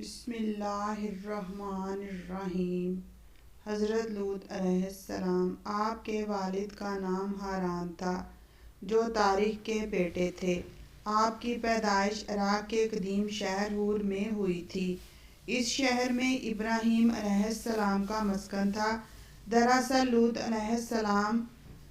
بسم اللہ الرحمن الرحیم۔ حضرت لوط علیہ السلام، آپ کے والد کا نام حاران تھا جو تاریخ کے بیٹے تھے۔ آپ کی پیدائش عراق کے قدیم شہر حور میں ہوئی تھی۔ اس شہر میں ابراہیم علیہ السلام کا مسکن تھا۔ دراصل لوط علیہ السلام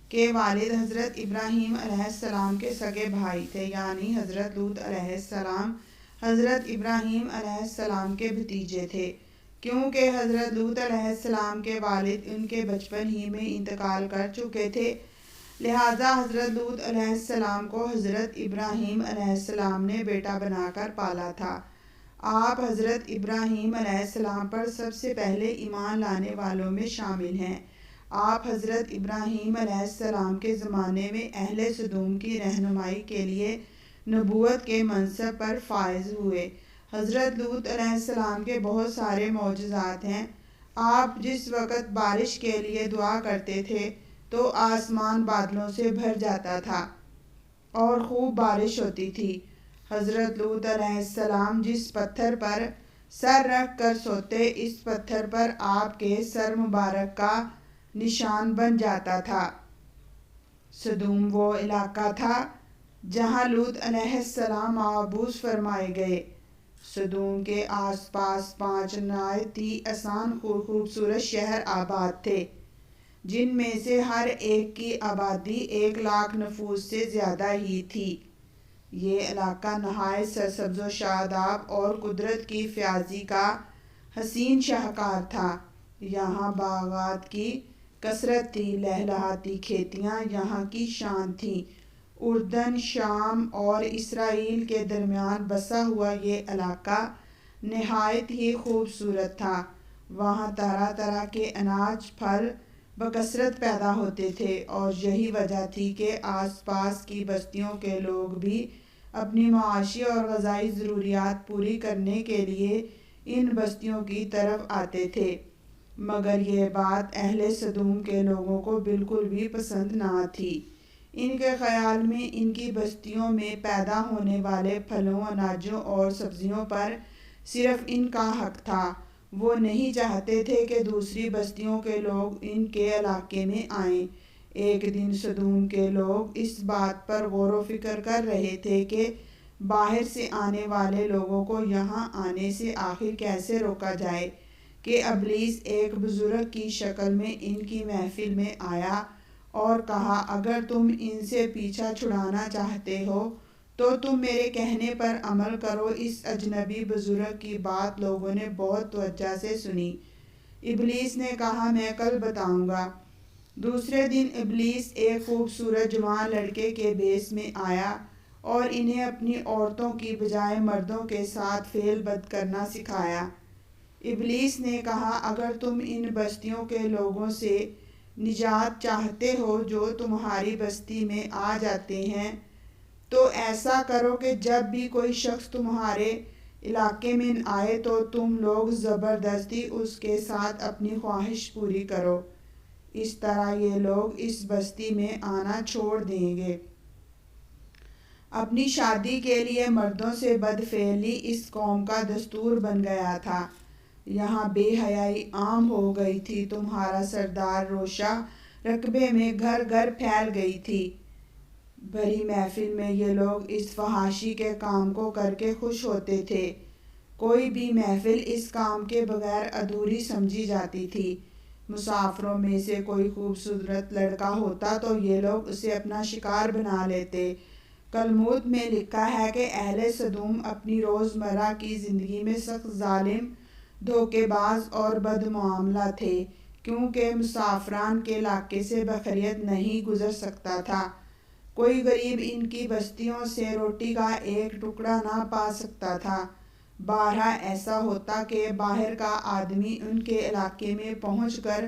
کے والد حضرت ابراہیم علیہ السلام کے سگے بھائی تھے، یعنی حضرت لوط علیہ السلام حضرت ابراہیم علیہ السلام کے بھتیجے تھے۔ کیونکہ حضرت لوط علیہ السلام کے والد ان کے بچپن ہی میں انتقال کر چکے تھے، لہٰذا حضرت لوط علیہ السلام کو حضرت ابراہیم علیہ السلام نے بیٹا بنا کر پالا تھا۔ آپ حضرت ابراہیم علیہ السلام پر سب سے پہلے ایمان لانے والوں میں شامل ہیں۔ آپ حضرت ابراہیم علیہ السلام کے زمانے میں اہل سدوم کی رہنمائی کے لیے نبوت کے منصب پر فائز ہوئے۔ حضرت لوط علیہ السلام کے بہت سارے معجزات ہیں۔ آپ جس وقت بارش کے لیے دعا کرتے تھے تو آسمان بادلوں سے بھر جاتا تھا اور خوب بارش ہوتی تھی۔ حضرت لوط علیہ السلام جس پتھر پر سر رکھ کر سوتے، اس پتھر پر آپ کے سر مبارک کا نشان بن جاتا تھا۔ سدوم وہ علاقہ تھا جہاں لوط علیہ السلام مبعوث فرمائے گئے۔ سدوم کے آس پاس 5 نہایت ہی آسان خوبصورت شہر آباد تھے، جن میں سے ہر ایک کی آبادی 1,00,000 نفوس سے زیادہ ہی تھی۔ یہ علاقہ نہایت سرسبز و شاداب اور قدرت کی فیاضی کا حسین شاہکار تھا۔ یہاں باغات کی کثرت تھی، لہلہاتی کھیتیاں یہاں کی شان تھیں۔ اردن، شام اور اسرائیل کے درمیان بسا ہوا یہ علاقہ نہایت ہی خوبصورت تھا۔ وہاں طرح طرح کے اناج، پھل بکثرت پیدا ہوتے تھے، اور یہی وجہ تھی کہ آس پاس کی بستیوں کے لوگ بھی اپنی معاشی اور غذائی ضروریات پوری کرنے کے لیے ان بستیوں کی طرف آتے تھے۔ مگر یہ بات اہل سدوم کے لوگوں کو بالکل بھی پسند نہ تھی۔ ان کے خیال میں ان کی بستیوں میں پیدا ہونے والے پھلوں، اناجوں اور سبزیوں پر صرف ان کا حق تھا۔ وہ نہیں چاہتے تھے کہ دوسری بستیوں کے لوگ ان کے علاقے میں آئیں۔ ایک دن سدوم کے لوگ اس بات پر غور و فکر کر رہے تھے کہ باہر سے آنے والے لوگوں کو یہاں آنے سے آخر کیسے روکا جائے کہ ابلیس ایک بزرگ کی شکل میں ان کی محفل میں آیا اور کہا، اگر تم ان سے پیچھا چھڑانا چاہتے ہو تو تم میرے کہنے پر عمل کرو۔ اس اجنبی بزرگ کی بات لوگوں نے بہت توجہ سے سنی۔ ابلیس نے کہا، میں کل بتاؤں گا۔ دوسرے دن ابلیس ایک خوبصورت جوان لڑکے کے بھیس میں آیا اور انہیں اپنی عورتوں کی بجائے مردوں کے ساتھ فعل بد کرنا سکھایا۔ ابلیس نے کہا، اگر تم ان بستیوں کے لوگوں سے نجات چاہتے ہو جو تمہاری بستی میں آ جاتے ہیں، تو ایسا کرو کہ جب بھی کوئی شخص تمہارے علاقے میں آئے تو تم لوگ زبردستی اس کے ساتھ اپنی خواہش پوری کرو۔ اس طرح یہ لوگ اس بستی میں آنا چھوڑ دیں گے۔ اپنی شادی کے لیے مردوں سے بدفعلی اس قوم کا دستور بن گیا تھا۔ یہاں بے حیائی عام ہو گئی تھی۔ تمہارا سردار روشہ رقبے میں گھر گھر پھیل گئی تھی۔ بھری محفل میں یہ لوگ اس فحاشی کے کام کو کر کے خوش ہوتے تھے۔ کوئی بھی محفل اس کام کے بغیر ادھوری سمجھی جاتی تھی۔ مسافروں میں سے کوئی خوبصورت لڑکا ہوتا تو یہ لوگ اسے اپنا شکار بنا لیتے۔ کلمود میں لکھا ہے کہ اہل سدوم اپنی روزمرہ کی زندگی میں سخت ظالم، دھوکے باز اور بدمعاملہ تھے، کیونکہ مسافران کے علاقے سے بخیریت نہیں گزر سکتا تھا۔ کوئی غریب ان کی بستیوں سے روٹی کا ایک ٹکڑا نہ پا سکتا تھا۔ بارہا ایسا ہوتا کہ باہر کا آدمی ان کے علاقے میں پہنچ کر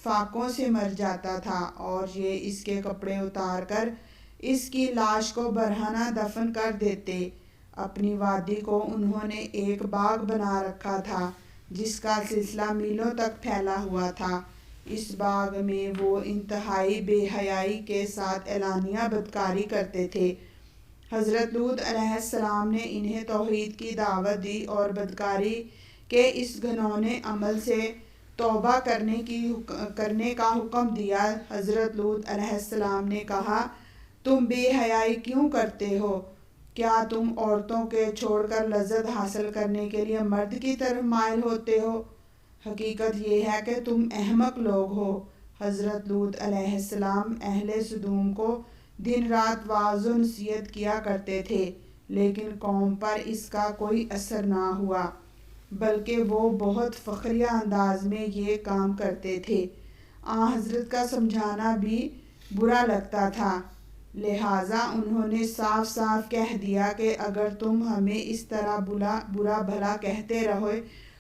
فاقوں سے مر جاتا تھا اور یہ اس کے کپڑے اتار کر اس کی لاش کو برہنہ دفن کر دیتے۔ اپنی وادی کو انہوں نے ایک باغ بنا رکھا تھا جس کا سلسلہ میلوں تک پھیلا ہوا تھا۔ اس باغ میں وہ انتہائی بے حیائی کے ساتھ اعلانیہ بدکاری کرتے تھے۔ حضرت لوط علیہ السلام نے انہیں توحید کی دعوت دی اور بدکاری کے اس گھنونے عمل سے توبہ کرنے کا حکم دیا۔ حضرت لوط علیہ السلام نے کہا، تم بے حیائی کیوں کرتے ہو؟ کیا تم عورتوں کے چھوڑ کر لذت حاصل کرنے کے لیے مرد کی طرف مائل ہوتے ہو؟ حقیقت یہ ہے کہ تم احمق لوگ ہو۔ حضرت لوط علیہ السلام اہل سدوم کو دن رات واعظ و نصیحت کیا کرتے تھے، لیکن قوم پر اس کا کوئی اثر نہ ہوا، بلکہ وہ بہت فخریہ انداز میں یہ کام کرتے تھے۔ حضرت کا سمجھانا بھی برا لگتا تھا، لہٰذا انہوں نے صاف صاف کہہ دیا کہ اگر تم ہمیں اس طرح برا بھلا کہتے رہے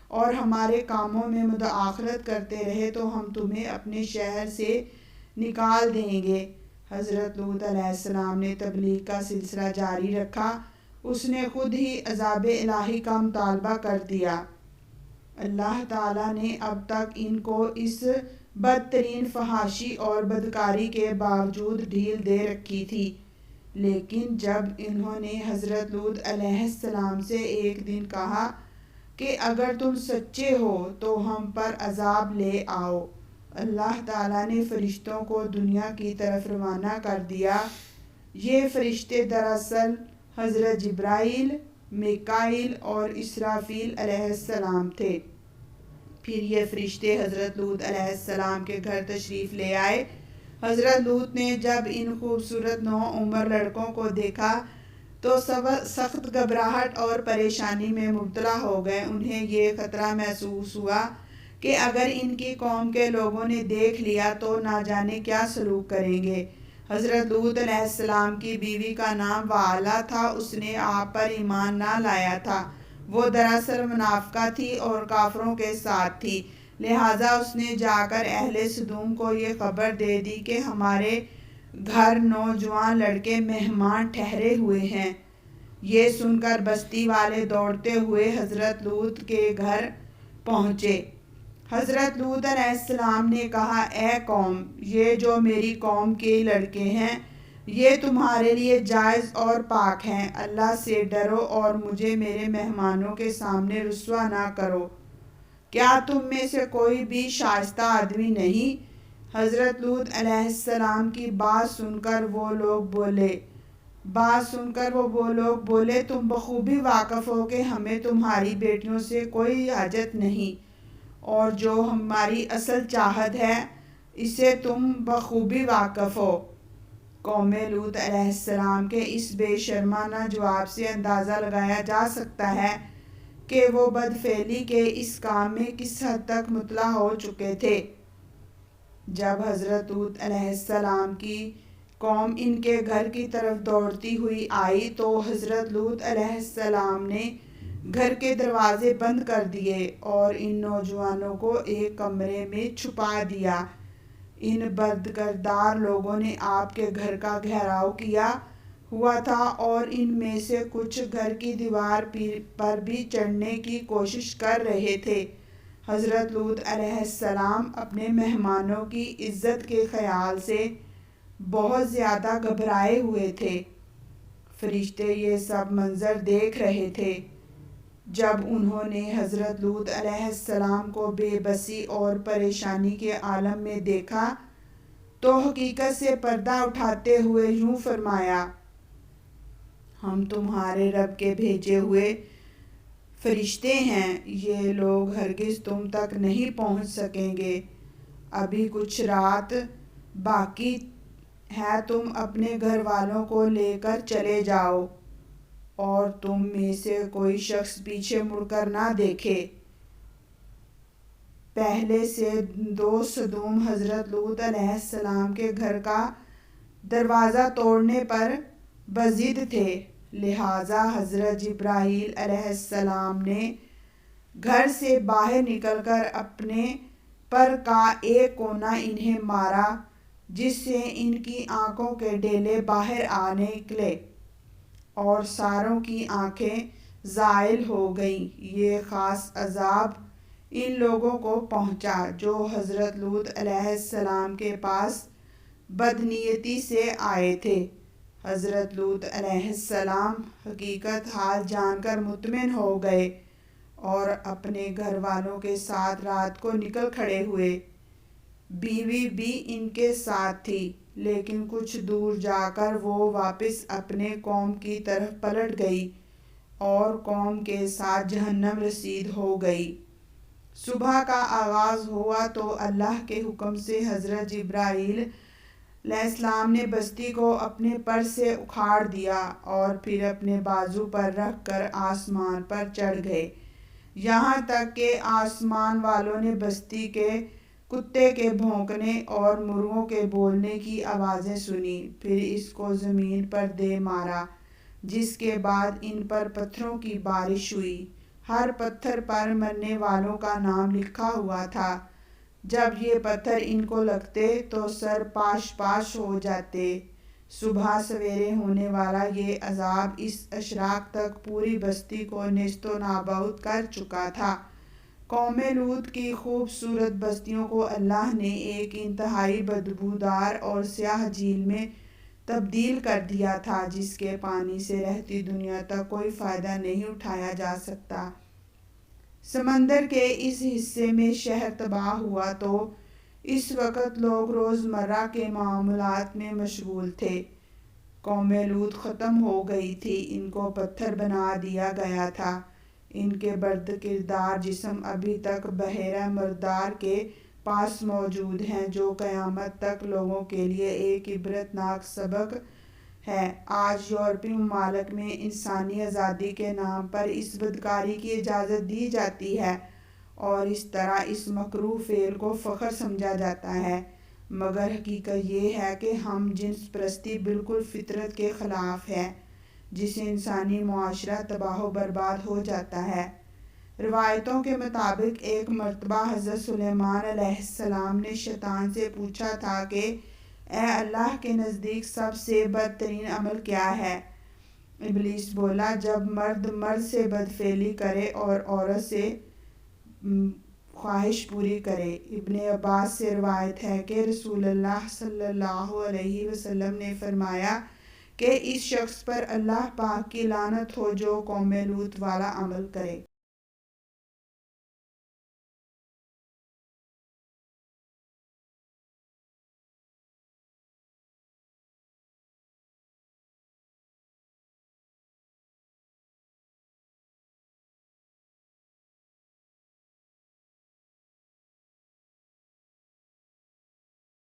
اور ہمارے کاموں میں مداخلت کرتے رہے تو ہم تمہیں اپنے شہر سے نکال دیں گے۔ حضرت لوط علیہ السلام نے تبلیغ کا سلسلہ جاری رکھا۔ اس نے خود ہی عذاب الہی کا مطالبہ کر دیا۔ اللہ تعالیٰ نے اب تک ان کو اس بدترین فحاشی اور بدکاری کے باوجود ڈھیل دے رکھی تھی، لیکن جب انہوں نے حضرت لوط علیہ السلام سے ایک دن کہا کہ اگر تم سچے ہو تو ہم پر عذاب لے آؤ، اللہ تعالیٰ نے فرشتوں کو دنیا کی طرف روانہ کر دیا۔ یہ فرشتے دراصل حضرت جبرائیل، میکائیل اور اسرافیل علیہ السلام تھے۔ پھر یہ فرشتے حضرت لوط علیہ السلام کے گھر تشریف لے آئے۔ حضرت لوط نے جب ان خوبصورت نوعمر لڑکوں کو دیکھا تو سخت گھبراہٹ اور پریشانی میں مبتلا ہو گئے۔ انہیں یہ خطرہ محسوس ہوا کہ اگر ان کی قوم کے لوگوں نے دیکھ لیا تو نہ جانے کیا سلوک کریں گے۔ حضرت لوط علیہ السلام کی بیوی کا نام وعلا تھا۔ اس نے آپ پر ایمان نہ لایا تھا، وہ دراصل منافقہ تھی اور کافروں کے ساتھ تھی، لہٰذا اس نے جا کر اہل سدوم کو یہ خبر دے دی کہ ہمارے گھر نوجوان لڑکے مہمان ٹھہرے ہوئے ہیں۔ یہ سن کر بستی والے دوڑتے ہوئے حضرت لوط کے گھر پہنچے۔ حضرت لوط علیہ السلام نے کہا، اے قوم، یہ جو میری قوم کے لڑکے ہیں یہ تمہارے لیے جائز اور پاک ہیں۔ اللہ سے ڈرو اور مجھے میرے مہمانوں کے سامنے رسوا نہ کرو۔ کیا تم میں سے کوئی بھی شائستہ آدمی نہیں؟ حضرت لوط علیہ السلام کی بات سن کر وہ لوگ بولے، تم بخوبی واقف ہو کہ ہمیں تمہاری بیٹیوں سے کوئی حاجت نہیں، اور جو ہماری اصل چاہت ہے اسے تم بخوبی واقف ہو۔ قوم لوط علیہ السلام کے اس بے شرمانہ جواب سے اندازہ لگایا جا سکتا ہے کہ وہ بدفعلی کے اس کام میں کس حد تک مطلع ہو چکے تھے۔ جب حضرت لوط علیہ السلام کی قوم ان کے گھر کی طرف دوڑتی ہوئی آئی تو حضرت لوط علیہ السلام نے گھر کے دروازے بند کر دیے اور ان نوجوانوں کو ایک کمرے میں چھپا دیا۔ ان بدکردار لوگوں نے آپ کے گھر کا گھیراؤ کیا ہوا تھا اور ان میں سے کچھ گھر کی دیوار پر بھی چڑھنے کی کوشش کر رہے تھے۔ حضرت لوط علیہ السلام اپنے مہمانوں کی عزت کے خیال سے بہت زیادہ گھبرائے ہوئے تھے۔ فرشتے یہ سب منظر دیکھ رہے تھے۔ جب انہوں نے حضرت لوط علیہ السلام کو بے بسی اور پریشانی کے عالم میں دیکھا تو حقیقت سے پردہ اٹھاتے ہوئے یوں فرمایا، ہم تمہارے رب کے بھیجے ہوئے فرشتے ہیں، یہ لوگ ہرگز تم تک نہیں پہنچ سکیں گے۔ ابھی کچھ رات باقی ہے، تم اپنے گھر والوں کو لے کر چلے جاؤ اور تم میں سے کوئی شخص پیچھے مڑ کر نہ دیکھے۔ پہلے سے دو سدوم حضرت لوط علیہ السلام کے گھر کا دروازہ توڑنے پر بضد تھے، لہٰذا حضرت جبرائیل علیہ السلام نے گھر سے باہر نکل کر اپنے پر کا ایک کونا انہیں مارا، جس سے ان کی آنکھوں کے ڈیلے باہر آ نکلے اور ساروں کی آنکھیں زائل ہو گئیں۔ یہ خاص عذاب ان لوگوں کو پہنچا جو حضرت لوط علیہ السلام کے پاس بدنیتی سے آئے تھے۔ حضرت لوط علیہ السلام حقیقت حال جان کر مطمئن ہو گئے اور اپنے گھر والوں کے ساتھ رات کو نکل کھڑے ہوئے۔ بیوی بھی ان کے ساتھ تھی، لیکن کچھ دور جا کر وہ واپس اپنے قوم کی طرف پلٹ گئی اور قوم کے ساتھ جہنم رسید ہو گئی۔ صبح کا آغاز ہوا تو اللہ کے حکم سے حضرت جبرائیل علیہ السلام نے بستی کو اپنے پر سے اکھاڑ دیا اور پھر اپنے بازو پر رکھ کر آسمان پر چڑھ گئے، یہاں تک کہ آسمان والوں نے بستی کے کتے کے بھونکنے اور مرغوں کے بولنے کی آوازیں سنی۔ پھر اس کو زمین پر دے مارا، جس کے بعد ان پر پتھروں کی بارش ہوئی۔ ہر پتھر پر مرنے والوں کا نام لکھا ہوا تھا۔ جب یہ پتھر ان کو لگتے تو سر پاش پاش ہو جاتے۔ صبح سویرے ہونے والا یہ عذاب اس اشراق تک پوری بستی کو نیست و نابود کر چکا تھا۔ قوم لوط کی خوبصورت بستیوں کو اللہ نے ایک انتہائی بدبودار اور سیاہ جھیل میں تبدیل کر دیا تھا، جس کے پانی سے رہتی دنیا تک کوئی فائدہ نہیں اٹھایا جا سکتا۔ سمندر کے اس حصے میں شہر تباہ ہوا تو اس وقت لوگ روزمرہ کے معاملات میں مشغول تھے۔ قوم لوط ختم ہو گئی تھی، ان کو پتھر بنا دیا گیا تھا۔ ان کے برد کردار جسم ابھی تک بحیرہ مردار کے پاس موجود ہیں، جو قیامت تک لوگوں کے لیے ایک عبرتناک سبق ہے۔ آج یورپی ممالک میں انسانی آزادی کے نام پر اس بدکاری کی اجازت دی جاتی ہے اور اس طرح اس مکروہ فعل کو فخر سمجھا جاتا ہے، مگر حقیقت یہ ہے کہ ہم جنس پرستی بالکل فطرت کے خلاف ہے، جس سے انسانی معاشرہ تباہ و برباد ہو جاتا ہے۔ روایتوں کے مطابق ایک مرتبہ حضرت سلیمان علیہ السلام نے شیطان سے پوچھا تھا کہ اے اللہ کے نزدیک سب سے بدترین عمل کیا ہے؟ ابلیس بولا، جب مرد مرد سے بدفعلی کرے اور عورت سے خواہش پوری کرے۔ ابن عباس سے روایت ہے کہ رسول اللہ صلی اللہ علیہ وسلم نے فرمایا کہ اس شخص پر اللہ پاک کی لعنت ہو جو قوم لوط والا عمل کرے۔